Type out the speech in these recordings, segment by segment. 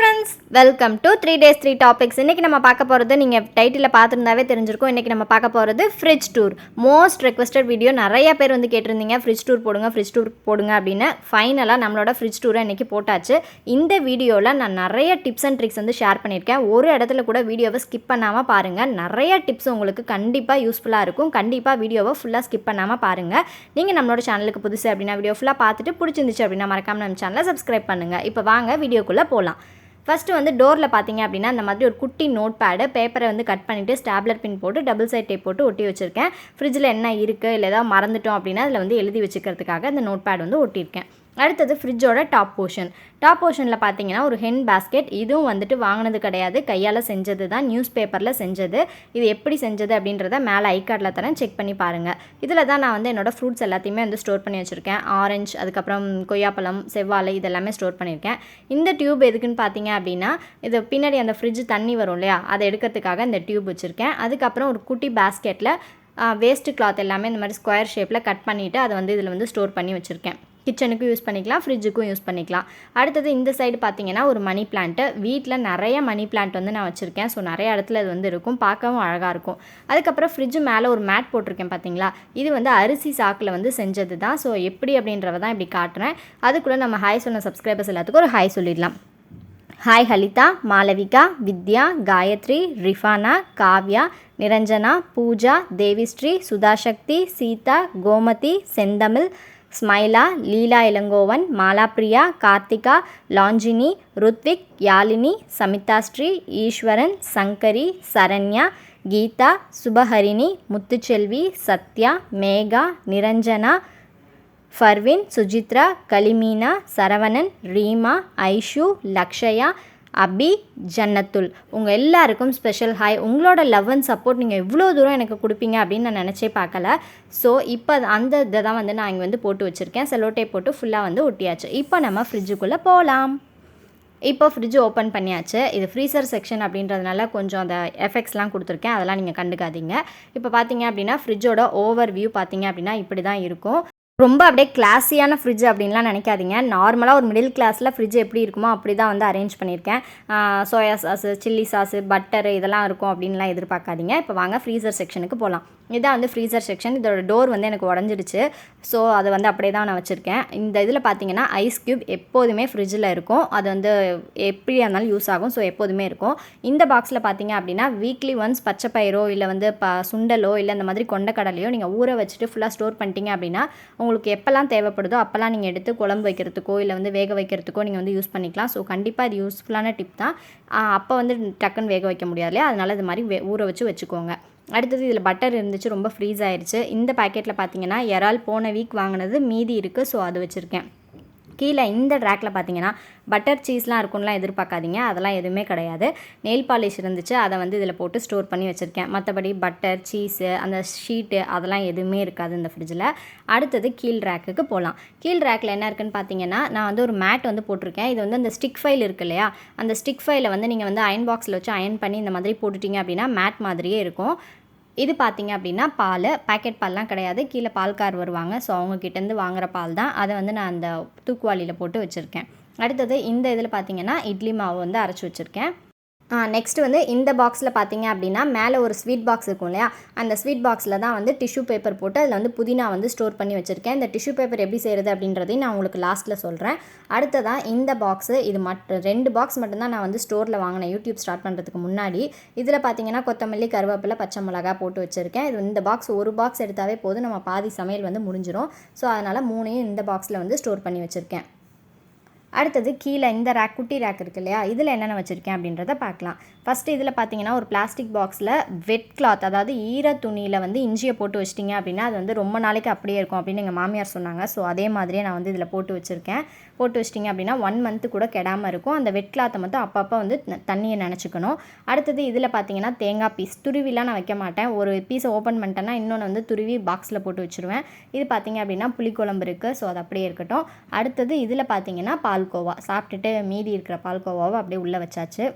Friends, welcome to 3 days 3 topics. இன்றைக்கி நம்ம பார்க்க போகிறது, நீங்கள் டைட்டிலில் பார்த்துருந்தாவே தெரிஞ்சிருக்கும். இன்றைக்கி நம்ம பார்க்க போகிறது fridge tour. Most requested video. நிறைய பேர் வந்து கேட்டிருந்தீங்க ஃப்ரிட்ஜ் டூர் போடுங்க அப்படின்னு. ஃபைனலாக நம்மளோட ஃப்ரிட்ஜ் டூரை இன்றைக்கி போட்டாச்சு. இந்த வீடியோவில் நான் நிறைய டிப்ஸ் அண்ட் ட்ரிக்ஸ் வந்து ஷேர் பண்ணியிருக்கேன். ஒரு இடத்துல கூட வீடியோவை ஸ்கிப் பண்ணாமல் பாருங்கள். நிறைய டிப்ஸ் உங்களுக்கு கண்டிப்பாக யூஸ்ஃபுல்லாக இருக்கும். கண்டிப்பாக வீடியோவை ஃபுல்லாக ஸ்கிப் பண்ணாமல் பாருங்கள். நீங்கள் நம்மளோட சேனலுக்கு புதுசு அப்படின்னா வீடியோ ஃபுல்லாக பார்த்துட்டு பிடிச்சிருந்துச்சு அப்படின்னா மறக்காமல் நம்ம சேனலை சப்ஸ்கிரைப் பண்ணுங்கள். இப்போ வாங்க வீடியோக்குள்ளே போகலாம். ஃபஸ்ட்டு வந்து டோரில் பார்த்தீங்க அப்படின்னா இந்த மாதிரி ஒரு குட்டி நோட் பேடு, பேப்பரை வந்து கட் பண்ணிவிட்டு ஸ்டாப்லர் பின் போட்டு டபுள் சைட் டேப் போட்டு ஒட்டி வச்சுருக்கேன். ஃப்ரிட்ஜில் என்ன இருக்குது இல்லை ஏதாவது மறந்துட்டோம் அப்படின்னா அதில் வந்து எழுதி வச்சுக்கிறதுக்காக இந்த நோட் பேட் வந்து ஒட்டியிருக்கேன். அடுத்தது ஃப்ரிட்ஜோட டாப் போர்ஷனில் பார்த்தீங்கன்னா ஒரு ஹென் பேஸ்கெட். இதுவும் வந்துட்டு வாங்கினது கிடையாது, கையால் செஞ்சது தான், நியூஸ் பேப்பரில் செஞ்சது. இது எப்படி செஞ்சது அப்படின்றத மேலே ஐகார்டில் தரேன், செக் பண்ணி பாருங்கள். இதில் தான் நான் வந்து என்னோடய ஃப்ரூட்ஸ் எல்லாத்தையுமே வந்து ஸ்டோர் பண்ணி வச்சுருக்கேன். ஆரஞ்சு, அதுக்கப்புறம் கொய்யாப்பழம், செவ்வாழை இதெல்லாமே ஸ்டோர் பண்ணியிருக்கேன். இந்த டியூப் எதுக்குன்னு பார்த்தீங்க அப்படின்னா, இது பின்னாடி அந்த ஃப்ரிட்ஜ் தண்ணி வரும் இல்லையா, அதை எடுக்கிறதுக்காக இந்த டியூப் வச்சுருக்கேன். அதுக்கப்புறம் ஒரு குட்டி பேஸ்கெட்டில் வேஸ்ட்டு கிளாத் எல்லாமே இந்த மாதிரி ஸ்கொயர் ஷேப்பில் கட் பண்ணிவிட்டு அதை வந்து இதில் வந்து ஸ்டோர் பண்ணி வச்சுருக்கேன். கிச்சனுக்கும் யூஸ் பண்ணிக்கலாம், ஃப்ரிட்ஜுக்கும் யூஸ் பண்ணிக்கலாம். அடுத்தது இந்த சைடு பார்த்தீங்கன்னா ஒரு மணி பிளான்ட்டு. வீட்டில் நிறைய மணி பிளான்ட் வந்து நான் வச்சுருக்கேன். ஸோ நிறைய இடத்துல இது வந்து இருக்கும், பார்க்கவும் அழகாக இருக்கும். அதுக்கப்புறம் ஃப்ரிட்ஜு மேலே ஒரு மேட் போட்டிருக்கேன் பார்த்தீங்களா, இது வந்து அரிசி சாக்கில் வந்து செஞ்சது தான். ஸோ எப்படி அப்படின்றத தான் இப்படி காட்டுறேன். அதுக்குள்ளே நம்ம ஹாய் சொன்ன சப்ஸ்கிரைபர்ஸ் எல்லாத்துக்கும் ஒரு ஹாய் சொல்லிடலாம். ஹாய் ஹலிதா, மாளவிகா, வித்யா, காயத்ரி, ரிஃபானா, காவ்யா, நிரஞ்சனா, பூஜா, தேவிஸ்ரீ, சுதாசக்தி, சீதா, கோமதி, செந்தமிழ், ஸ்மைலா, லீலா இளங்கோவன், மாலாப்ரியா, கார்த்திகா, லாஞ்சினி, ருத்விக், யாழினி, சமிதாஸ்ரீ, ஈஸ்வரன், சங்கரி, சரண்யா, கீதா, சுபஹரிணி, முத்துச்செல்வி, சத்யா, மேகா, நிரஞ்சனா, ஃபர்வின், சுஜித்ரா, கலிமீனா, சரவணன், ரீமா, ஐஷு, லக்ஷயா, அபி, ஜன்னத்துல். உங்கள் எல்லாருக்கும் ஸ்பெஷல் ஹாய். உங்களோட லவ் அண்ட் சப்போர்ட் நீங்கள் இவ்வளோ தூரம் எனக்கு கொடுப்பீங்க அப்படின்னு நான் நினச்சே பார்க்கல. ஸோ இப்போ அந்த இதை தான் வந்து நான் இங்கே வந்து போட்டு வச்சுருக்கேன். செலோட்டே போட்டு ஃபுல்லாக வந்து ஒட்டியாச்சு. இப்போ நம்ம ஃப்ரிட்ஜுக்குள்ளே போகலாம். இப்போ ஃப்ரிட்ஜ் ஓப்பன் பண்ணியாச்சு. இது ஃப்ரீசர் செக்ஷன் அப்படின்றதுனால கொஞ்சம் அந்த எஃபெக்ட்ஸ்லாம் கொடுத்துருக்கேன், அதெல்லாம் நீங்கள் கண்டுக்காதீங்க. இப்போ பார்த்தீங்க அப்படின்னா ஃப்ரிட்ஜோட ஓவர் வியூ பார்த்தீங்க அப்படின்னா இப்படி தான் இருக்கும். ரொம்ப அப்படியே கிளாஸியான ஃப்ரிட்ஜ் அப்படின்லாம் நினைக்காதீங்க. நார்மலாக ஒரு மிடில் கிளாஸில் ஃப்ரிட்ஜ் எப்படி இருக்குமோ அப்படி தான் வந்து அரேஞ்ச் பண்ணியிருக்கேன். Soya sauce, chilli sauce, butter இதெல்லாம் இருக்கும் அப்படின்லாம் எதிர்பார்க்காதீங்க. இப்போ வாங்க ஃப்ரீசர் செக்ஷனுக்கு போகலாம். இதான் வந்து ஃப்ரீசர் செக்ஷன். இதோட டோர் வந்து எனக்கு உடஞ்சிடுச்சு. ஸோ அதை வந்து அப்படியே தான் நான் வச்சுருக்கேன். இந்த இதில் பார்த்தீங்கன்னா ஐஸ் க்யூப் எப்போதுமே ஃப்ரிட்ஜில் இருக்கும். அது வந்து எப்படியா இருந்தாலும் யூஸ் ஆகும். ஸோ எப்போதுமே இருக்கும். இந்த பாக்ஸில் பார்த்தீங்க அப்படின்னா வீக்லி ஒன்ஸ் பச்சை பயிரோ இல்லை வந்து சுண்டலோ இல்லை இந்த மாதிரி கொண்டக்கடலையோ நீங்கள் ஊற வச்சுட்டு ஃபுல்லாக ஸ்டோர் பண்ணிட்டீங்க அப்படின்னா உங்களுக்கு எப்போல்லாம் தேவைப்படுதோ அப்போல்லாம் நீங்கள் எடுத்து குழம்பு வைக்கிறதுக்கோ இல்லை வந்து வேக வைக்கிறதுக்கோ நீங்கள் வந்து யூஸ் பண்ணிக்கலாம். ஸோ கண்டிப்பாக இது யூஸ்ஃபுல்லான டிப் தான். அப்போ வந்து டக்குன்னு வேக வைக்க முடியாது இல்லையா, அதனால் இது மாதிரி ஊற வச்சுக்கோங்க. அடுத்தது இதில் பட்டர் இருந்துச்சு, ரொம்ப ஃப்ரீஸ் ஆயிடுச்சு. இந்த பேக்கெட்டில் பார்த்தீங்கன்னா இறால் போன வீக் வாங்கினது மீதி இருக்குது. ஸோ அது வச்சுருக்கேன். கீழே இந்த ட்ராக்கில் பார்த்தீங்கன்னா பட்டர் சீஸ்லாம் இருக்கும்லாம் எதிர்பார்க்காதீங்க, அதெல்லாம் எதுவுமே கிடையாது. நெயில் பாலிஷ் இருந்துச்சு, அதை வந்து இதில் போட்டு ஸ்டோர் பண்ணி வச்சுருக்கேன். மற்றபடி பட்டர், சீஸு, அந்த ஷீட்டு அதெல்லாம் எதுவுமே இருக்காது இந்த ஃப்ரிட்ஜில். அடுத்தது கீழ் ரேக்குக்கு போகலாம். கீழ் ரேக்கில் என்ன இருக்குன்னு பார்த்தீங்கன்னா நான் வந்து ஒரு மேட் வந்து போட்டிருக்கேன். இது வந்து அந்த ஸ்டிக் ஃபைல் இருக்குது இல்லையா, அந்த ஸ்டிக் ஃபைலை வந்து நீங்கள் வந்து அயன் பாக்ஸில் வச்சு அயன் பண்ணி இந்த மாதிரி போட்டுட்டிங்க அப்படின்னா மேட் மாதிரியே இருக்கும். இது பார்த்தீங்க அப்படின்னா பால், பேக்கெட் பால்லாம் கிடையாது, கீழே பால்கார் வருவாங்க. ஸோ அவங்கக்கிட்டேருந்து வாங்குகிற பால் தான். அதை வந்து நான் அந்த தூக்குவாளியில் போட்டு வச்சுருக்கேன். அடுத்தது இந்த இதில் பார்த்தீங்கன்னா இட்லி மாவு வந்து அரைச்சி வச்சுருக்கேன். நெக்ஸ்ட்டு வந்து இந்த பாக்ஸில் பார்த்தீங்க அப்படின்னா மேலே ஒரு ஸ்வீட் பாக்ஸ் இருக்கும் இல்லையா, அந்த ஸ்வீட் பாக்ஸில் தான் வந்து டிஷ்யூ பேப்பர் போட்டு அதில் வந்து புதினா வந்து ஸ்டோர் பண்ணி வச்சுருக்கேன். இந்த டிஷ்யூ பேப்பர் எப்படி செய்கிறது அப்படின்றதையும் நான் உங்களுக்கு லாஸ்ட்டில் சொல்கிறேன். அடுத்ததான் இந்த பாக்ஸு, இது 2 பாக்ஸ் மட்டும்தான் நான் வந்து ஸ்டோரில் வாங்கினேன் யூடியூப் ஸ்டார்ட் பண்ணுறதுக்கு முன்னாடி. இதில் பார்த்தீங்கன்னா கொத்தமல்லி, கருவேப்பிலை, பச்சை மிளகா போட்டு வச்சுருக்கேன். இது இந்த பாக்ஸ் ஒரு பாக்ஸ் எடுத்தாவே போதும், நம்ம பாதி சமையல் வந்து முடிஞ்சிடும். ஸோ அதனால் 3 இந்த பாக்ஸில் வந்து ஸ்டோர் பண்ணி வச்சுருக்கேன். அடுத்தது கீழே இந்த ரேக், குட்டி ரேக் இருக்குது இல்லையா, இதில் என்னென்ன வச்சுருக்கேன் அப்படின்றத பார்க்கலாம். ஃபஸ்ட்டு இதில் பார்த்தீங்கன்னா ஒரு பிளாஸ்டிக் பாக்ஸில் வெட் கிளாத், அதாவது ஈர துணியில் வந்து இஞ்சியை போட்டு வச்சிட்டிங்க அப்படின்னா அது வந்து ரொம்ப நாளைக்கு அப்படியே இருக்கும் அப்படின்னு எங்கள் மாமியார் சொன்னாங்க. ஸோ அதே மாதிரியே நான் வந்து இதில் போட்டு வச்சுருக்கேன். போட்டு வச்சிட்டிங்க அப்படின்னா 1 month கூட கெடாமல் இருக்கும். அந்த வெட் கிளாத்தை மட்டும் அப்பப்போ வந்து தண்ணியை நினச்சிக்கணும். அடுத்தது இதில் பார்த்தீங்கன்னா தேங்காய் பீஸ், துருவிலாம் நான் வைக்க மாட்டேன். ஒரு பீஸை ஓப்பன் பண்ணிட்டேன்னா இன்னொன்று வந்து துருவி பாக்ஸில் போட்டு வச்சுருவேன். இது பார்த்தீங்க அப்படின்னா புளிக்குழம்பு இருக்குது. ஸோ அது அப்படியே இருக்கட்டும். அடுத்தது இதில் பார்த்தீங்கன்னா பால்கோவா, சாப்பிட்டுட்டு மீதி இருக்கிற பால்கோவாவை அப்படியே உள்ளே வச்சாச்சு.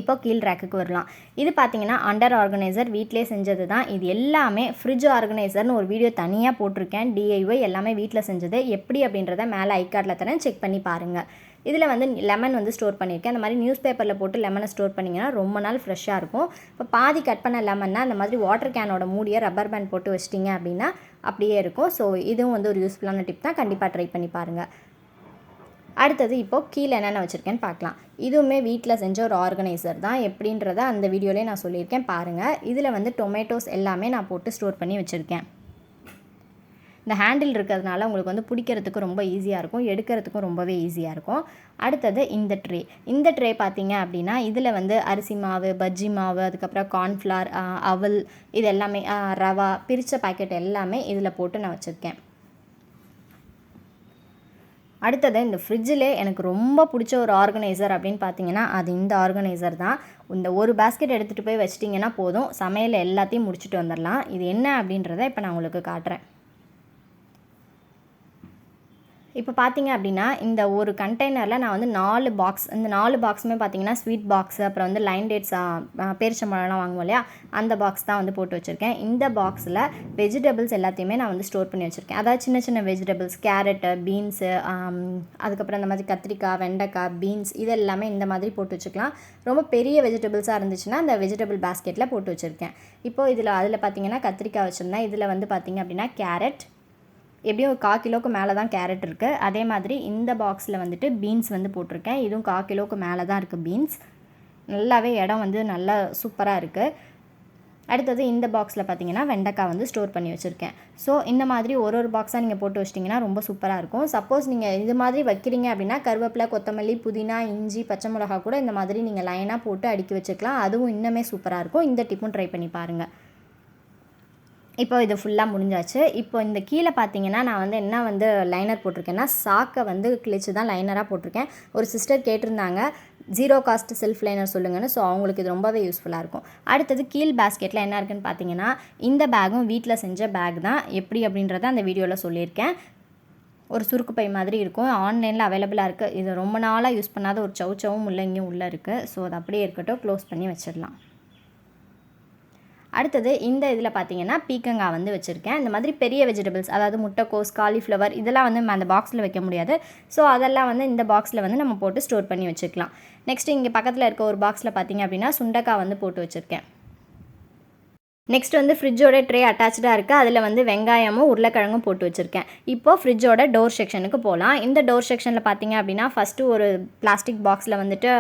இப்போ கீழ் ரேக்குக்கு வரலாம். இது பார்த்தீங்கன்னா அண்டர் ஆர்கனைசர், வீட்டிலே செஞ்சது தான். இது எல்லாமே ஃப்ரிட்ஜ் ஆர்கனைசர்னு ஒரு வீடியோ தனியாக போட்டிருக்கேன். DIY எல்லாமே வீட்டில் செஞ்சது எப்படி அப்படின்றத மேலே ஐகார்டில் தரேன், செக் பண்ணி பாருங்கள். இதில் வந்து லெமன் வந்து ஸ்டோர் பண்ணியிருக்கேன். அந்த மாதிரி நியூஸ் பேப்பரில் போட்டு லெமனை ஸ்டோர் பண்ணிங்கன்னா ரொம்ப நாள் ஃப்ரெஷ்ஷாக இருக்கும். இப்போ பாதி கட் பண்ண லெமன்னா அந்த மாதிரி வாட்டர் கேனோட மூடியை ரப்பர் பேண்ட் போட்டு வச்சிட்டிங்க அப்படின்னா அப்படியே இருக்கும். ஸோ இதுவும் வந்து ஒரு யூஸ்ஃபுல்லான டிப் தான், கண்டிப்பாக ட்ரை பண்ணி பாருங்கள். அடுத்தது இப்போது கீழே என்னென்ன வச்சுருக்கேன்னு பார்க்கலாம். இதுவுமே வீட்டில் செஞ்ச ஒரு ஆர்கனைசர் தான், எப்படின்றத அந்த வீடியோலேயே நான் சொல்லியிருக்கேன் பாருங்கள். இதில் வந்து டொமேட்டோஸ் எல்லாமே நான் போட்டு ஸ்டோர் பண்ணி வச்சுருக்கேன். இந்த ஹேண்டில் இருக்கிறதுனால உங்களுக்கு வந்து பிடிக்கிறதுக்கு ரொம்ப ஈஸியாக இருக்கும், எடுக்கிறதுக்கும் ரொம்பவே ஈஸியாக இருக்கும். அடுத்தது இந்த ட்ரே பார்த்தீங்க அப்படின்னா இதில் வந்து அரிசி மாவு, பஜ்ஜி மாவு, அதுக்கப்புறம் கார்ன்ஃப்ளவர், அவல், இது எல்லாமே ரவா பிரித்த பாக்கெட் எல்லாமே இதில் போட்டு நான் வச்சுருக்கேன். அடுத்தது இந்த ஃப்ரிட்ஜிலே எனக்கு ரொம்ப பிடிச்ச ஒரு ஆர்கனைசர் அப்படின்னு பார்த்தீங்கன்னா அது இந்த ஆர்கனைசர் தான். இந்த ஒரு பேஸ்கெட் எடுத்துகிட்டு போய் வச்சிட்டிங்கன்னா போதும், சமையல் எல்லாத்தையும் முடிச்சுட்டு வந்துடலாம். இது என்ன அப்படின்றத இப்போ நான் உங்களுக்கு காட்டுறேன். இப்போ பார்த்தீங்க அப்படின்னா இந்த ஒரு கண்டெய்னரில் நான் வந்து 4 பாக்ஸ், இந்த 4 பாக்ஸுமே பார்த்தீங்கன்னா ஸ்வீட் பாக்ஸ், அப்புறம் வந்து லைன் டேட்ஸ், பேரிச்சம்பழம்லாம் வாங்குவோம் இல்லையா, அந்த பாக்ஸ் தான் வந்து போட்டு வச்சுருக்கேன். இந்த பாக்ஸில் வெஜிடபிள்ஸ் எல்லாத்தையுமே நான் வந்து ஸ்டோர் பண்ணி வச்சுருக்கேன். அதாவது சின்ன சின்ன வெஜிடபிள்ஸ், கேரட்டு, பீன்ஸு, அதுக்கப்புறம் இந்த மாதிரி கத்திரிக்காய், வெண்டைக்காய், பீன்ஸ் இது எல்லாமே இந்த மாதிரி போட்டு வச்சுக்கலாம். ரொம்ப பெரிய வெஜிடபிள்ஸாக இருந்துச்சுன்னா அந்த வெஜிடபிள் பாஸ்கெட்டில் போட்டு வச்சுருக்கேன். இப்போது அதில் பார்த்தீங்கன்னா கத்திரிக்காய் வச்சுருந்தேன். இதில் வந்து பார்த்திங்க அப்படின்னா கேரட், எப்படியும் ஒரு 1/4 கிலோவுக்கு மேலே தான் கேரட் இருக்குது. அதே மாதிரி இந்த பாக்ஸில் வந்துட்டு பீன்ஸ் வந்து போட்டிருக்கேன். இதுவும் 1/4 கிலோவுக்கு மேலே தான் இருக்குது பீன்ஸ். நல்லாவே இடம் வந்து நல்லா சூப்பராக இருக்குது. அடுத்தது இந்த பாக்ஸில் பார்த்தீங்கன்னா வெண்டைக்காய் வந்து ஸ்டோர் பண்ணி வச்சுருக்கேன். ஸோ இந்த மாதிரி ஒரு பாக்ஸாக நீங்கள் போட்டு வச்சிட்டிங்கன்னா ரொம்ப சூப்பராக இருக்கும். சப்போஸ் நீங்கள் இது மாதிரி வைக்கிறீங்க அப்படின்னா கருவேப்பிலை, கொத்தமல்லி, புதினா, இஞ்சி, பச்சை மிளகா கூட இந்த மாதிரி நீங்கள் லைனாக போட்டு அடுக்கி வச்சுக்கலாம். அதுவும் இன்னுமே சூப்பராக இருக்கும். இந்த டிப்பும் ட்ரை பண்ணி பாருங்கள். இப்போ இது ஃபுல்லாக முடிஞ்சாச்சு. இப்போ இந்த கீழே பார்த்தீங்கன்னா நான் வந்து என்ன வந்து லைனர் போட்டிருக்கேன்னா சாக்கை வந்து கிழிச்சு தான் லைனராக போட்டிருக்கேன். ஒரு சிஸ்டர் கேட்டிருந்தாங்க 0 காஸ்ட் செல்ஃப் லைனர் சொல்லுங்கன்னு. ஸோ அவங்களுக்கு இது ரொம்பவே யூஸ்ஃபுல்லாக இருக்கும். அடுத்தது கீழ் பேஸ்கெட்டில் என்ன இருக்குன்னு பார்த்தீங்கன்னா இந்த பேக்கும் வீட்டில் செஞ்ச பேக் தான். எப்படி அப்படின்றத அந்த வீடியோவில் சொல்லியிருக்கேன். ஒரு சுருக்கு பை மாதிரி இருக்கும், ஆன்லைனில் அவைலபிளாக இருக்குது. இது ரொம்ப நாளாக யூஸ் பண்ணாத ஒரு சவுச்சவும் இங்கேயும் உள்ளே இருக்குது. ஸோ அது அப்படியே இருக்கட்டும், க்ளோஸ் பண்ணி வச்சிடலாம். அடுத்தது இந்த இதில் பார்த்தீங்கன்னா பீக்கங்காய் வந்து வச்சுருக்கேன். இந்த மாதிரி பெரிய வெஜிடபிள்ஸ், அதாவது முட்டைக்கோஸ், காலிஃப்ளவர் இதெல்லாம் வந்து அந்த பாக்ஸில் வைக்க முடியாது. ஸோ அதெல்லாம் வந்து இந்த பாக்ஸில் வந்து நம்ம போட்டு ஸ்டோர் பண்ணி வச்சுக்கலாம். நெக்ஸ்ட்டு இங்கே பக்கத்தில் இருக்க ஒரு பாக்ஸில் பார்த்தீங்க அப்படின்னா சுண்டைக்காய் வந்து போட்டு வச்சுருக்கேன். நெக்ஸ்ட் வந்து ஃப்ரிட்ஜோட ட்ரே அட்டாச்சாக இருக்குது. அதில் வந்து வெங்காயமும் உருளைக்கிழங்கும் போட்டு வச்சுருக்கேன். இப்போது ஃப்ரிட்ஜோட டோர் செக்ஷனுக்கு போகலாம். இந்த டோர் செக்ஷனில் பார்த்தீங்க அப்படின்னா ஃபஸ்ட்டு ஒரு பிளாஸ்டிக் பாக்ஸில் வந்துட்டு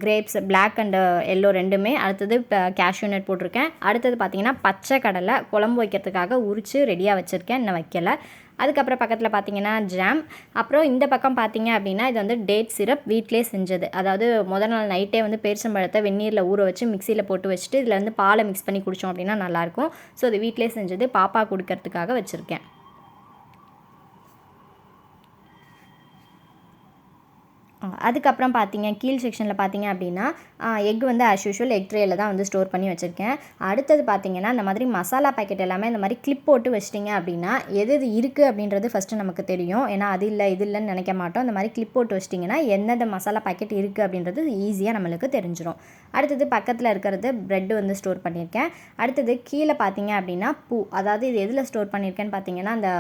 கிரேப்ஸ், பிளாக் அண்ட் எல்லோ ரெண்டுமே, அடுத்தது கேஷ்யூ நட் போட்டிருக்கேன். அடுத்தது பார்த்தீங்கன்னா பச்சை கடலை குழம்பு வைக்கிறதுக்காக உரித்து ரெடியாக வச்சுருக்கேன், இன்னும் வைக்கலை. அதுக்கப்புறம் பக்கத்தில் பார்த்தீங்கன்னா ஜாம். அப்புறம் இந்த பக்கம் பார்த்தீங்க அப்படின்னா இது வந்து டேட் சிரப் வீட்டிலே செஞ்சது. அதாவது முதல் நாள் நைட்டே வந்து பேரிச்சம்பழத்தை வெந்நீரில் ஊற வச்சு மிக்சியில் போட்டு வச்சுட்டு இதில் வந்து பாலை மிக்ஸ் பண்ணி குடித்தோம் அப்படின்னா நல்லாயிருக்கும். ஸோ இது வீட்டிலே செஞ்சது, பாப்பா கொடுக்கறதுக்காக வச்சுருக்கேன். அதுக்கப்புறம் பார்த்தீங்க கீழ் செக்ஷனில் பார்த்தீங்க அப்படின்னா எக் வந்து ஆஸ் யூஷுவல் எக் ட்ரேயில் தான் வந்து ஸ்டோர் பண்ணி வச்சுருக்கேன். அடுத்தது பார்த்தீங்கன்னா இந்த மாதிரி மசாலா பேக்கெட் எல்லாமே இந்த மாதிரி கிளிப் போட்டு வச்சிட்டிங்க அப்படின்னா எது இருக்குது அப்படின்றது ஃபஸ்ட்டு நமக்கு தெரியும். ஏன்னா அது இல்லை இது இல்லைன்னு நினைக்க மாட்டோம். இந்த மாதிரி கிளிப் போட்டு வச்சிட்டிங்கன்னா எந்தெந்த மசாலா பேக்கெட் இருக்குது அப்படின்றது ஈஸியாக நம்மளுக்கு தெரிஞ்சிடும். அடுத்தது பக்கத்தில் இருக்கிறது ப்ரெட்டு வந்து ஸ்டோர் பண்ணியிருக்கேன். அடுத்தது கீழே பார்த்தீங்க அப்படின்னா பூ, அதாவது இது எதில் ஸ்டோர் பண்ணியிருக்கேன்னு பார்த்தீங்கன்னா அந்த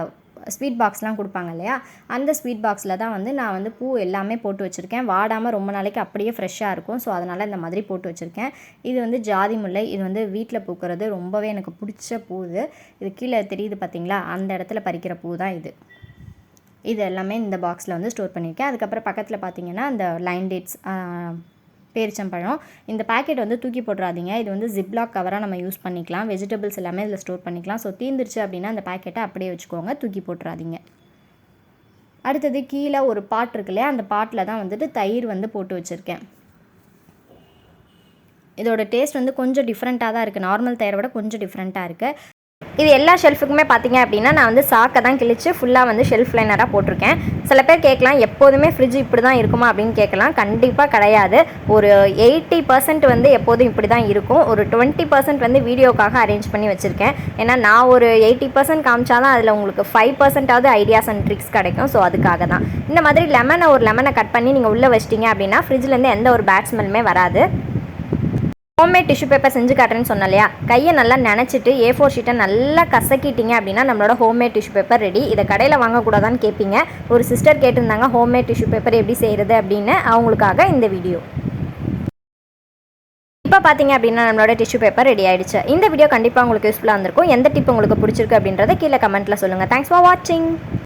ஸ்வீட் பாக்ஸ்லாம் கொடுப்பாங்க இல்லையா, அந்த ஸ்வீட் பாக்ஸில் தான் வந்து நான் வந்து பூ எல்லாமே போட்டு வச்சுருக்கேன். வாடாமல் ரொம்ப நாளைக்கு அப்படியே ஃப்ரெஷ்ஷாக இருக்கும். ஸோ அதனால் இந்த மாதிரி போட்டு வச்சுருக்கேன். இது வந்து ஜாதி முல்லை, இது வந்து வீட்டில் பூக்கிறது, ரொம்பவே எனக்கு பிடிச்ச பூ. இது கீழே தெரியுது பார்த்தீங்களா, அந்த இடத்துல பறிக்கிற பூ தான் இது. இது எல்லாமே இந்த பாக்ஸில் வந்து ஸ்டோர் பண்ணியிருக்கேன். அதுக்கப்புறம் பக்கத்தில் பார்த்தீங்கன்னா அந்த லைன் டேட்ஸ், பேரிச்சம்பழம். இந்த பேக்கெட் வந்து தூக்கி போட்டுறாதீங்க. இது வந்து ஜிப்லாக் கவராக நம்ம யூஸ் பண்ணிக்கலாம். வெஜிடபிள்ஸ் எல்லாமே இதில் ஸ்டோர் பண்ணிக்கலாம். ஸோ தீர்ந்துருச்சு அப்படின்னா அந்த பேக்கெட்டை அப்படியே வச்சுக்கோங்க, தூக்கி போட்டுறாதீங்க. அடுத்தது கீழே ஒரு பாட் இருக்கு இல்லையா, அந்த பாட்டில் தான் வந்துட்டு தயிர் வந்து போட்டு வச்சுருக்கேன். இதோட டேஸ்ட் வந்து கொஞ்சம் டிஃப்ரெண்ட்டாக தான் இருக்குது, நார்மல் தயிரை விட கொஞ்சம் டிஃப்ரெண்ட்டாக இருக்குது. இது எல்லா ஷெல்ஃபுக்குமே பார்த்தீங்க அப்படின்னா நான் வந்து சாக்கை தான் கிழிச்சு ஃபுல்லாக வந்து ஷெல்ஃப் லைனராக போட்டிருக்கேன். சில பேர் கேட்கலாம் எப்போதுமே ஃப்ரிட்ஜ் இப்படி தான் இருக்குமா அப்படின்னு கேட்கலாம். கண்டிப்பாக கிடையாது. ஒரு 80% வந்து எப்போதும் இப்படி தான் இருக்கும். ஒரு 20% வந்து வீடியோக்காக அரேஞ்ச் பண்ணி வச்சுருக்கேன். ஏன்னா நான் ஒரு 80% காமிச்சாதான் அதில் உங்களுக்கு 5%ஆவது ஐடியாஸ் அண்ட் ட்ரிக்ஸ் கிடைக்கும். ஸோ அதுக்காக தான் இந்த மாதிரி லெமனை கட் பண்ணி நீங்கள் உள்ளே வச்சிட்டிங்க அப்படின்னா ஃப்ரிட்ஜ்லேருந்து எந்த ஒரு பேட் ஸ்மெல்லுமே வராது. ஹோம்மேட் டிஷ்யூ பேப்பர் செஞ்சு காட்டுறேன்னு சொன்னேன் இல்லையா, கையை நல்லா நினச்சிட்டு A4 ஷீட்டை நல்லா கசக்கிட்டீங்க அப்படின்னா நம்மளோட ஹோம்மேட் டிஷ்யூ பேப்பர் ரெடி. இதை கடையில் வாங்கக்கூடாதான்னு கேட்பீங்க. ஒரு சிஸ்டர் கேட்டிருந்தாங்க ஹோம்மேட் டிஷ்யூ பேப்பர் எப்படி செய்கிறது அப்படின்னு, அவங்களுக்காக இந்த வீடியோ. இப்போ பார்த்தீங்க அப்படின்னா நம்மளோட டிஷ்யூ பேப்பர் ரெடி ஆயிடுச்சு. இந்த வீடியோ கண்டிப்பாக உங்களுக்கு யூஸ்ஃபுல்லாக இருந்திருக்கும். எந்த டிப் உங்களுக்கு பிடிச்சிருக்கு அப்படின்றத கீழே கமெண்ட்டில் சொல்லுங்கள். தேங்க்ஸ் ஃபார் வாட்சிங்.